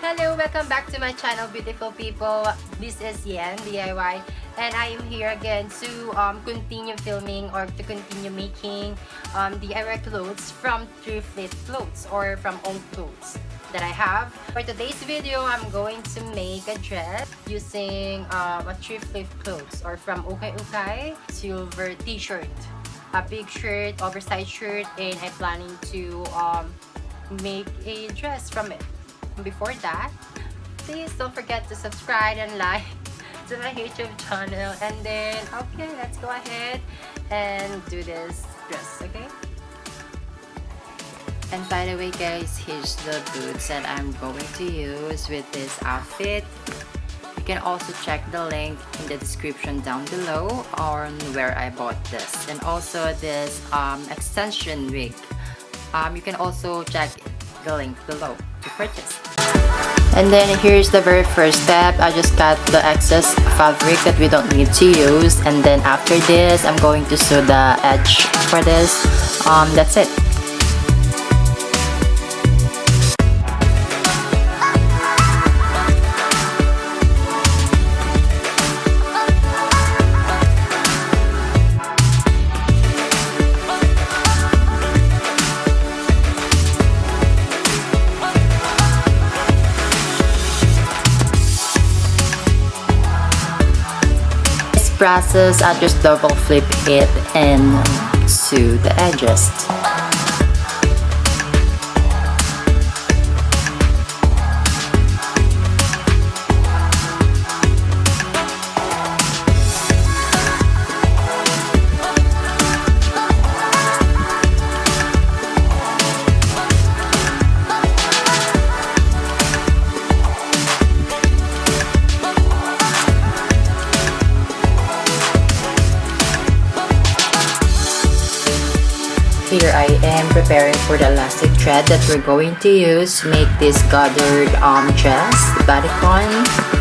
Hello, welcome back to my channel, beautiful people. This is Yen DIY, and I am here again to continue filming or to continue making DIY clothes from Thrift clothes or from old clothes that I have. For today's video, I'm going to make a dress using a Thrift clothes or from Okay Okay silver t-shirt, a big shirt, oversized shirt, and I'm planning to make a dress from it. Before that, please don't forget to subscribe and like to my YouTube channel, and then okay, let's go ahead and do this dress. Okay, And by the way guys, here's the boots that I'm going to use with this outfit. You can also check the link in the description down below on where I bought this, and also this extension wig. You can also check the link below to purchase. And then here's the very first step. I just cut the excess fabric that we don't need to use, and then after this I'm going to sew the edge for this. That's it. Process, I just double flip it and sew the edges. Here I am preparing for the elastic thread that we're going to use to make this gathered dress, bodycon.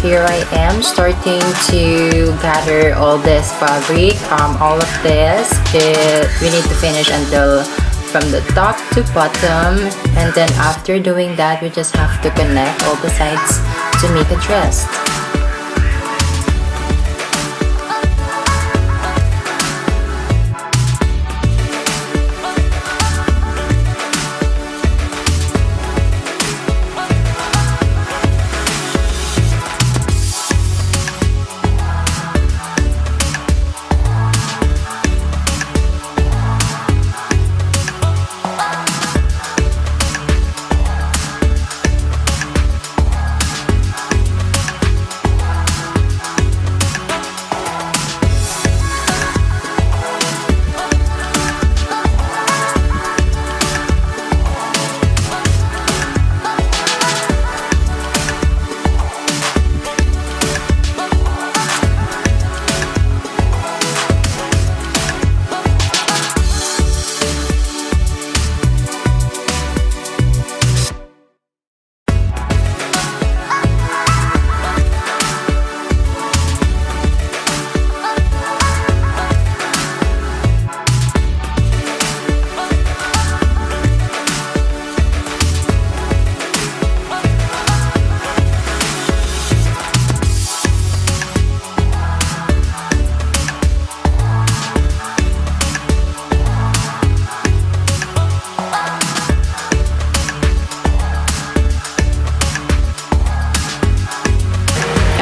Here I am starting to gather all this fabric. All of this, we need to finish until from the top to bottom, and then after doing that we just have to connect all the sides to make a dress.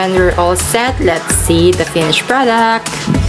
And we're all set. Let's see the finished product.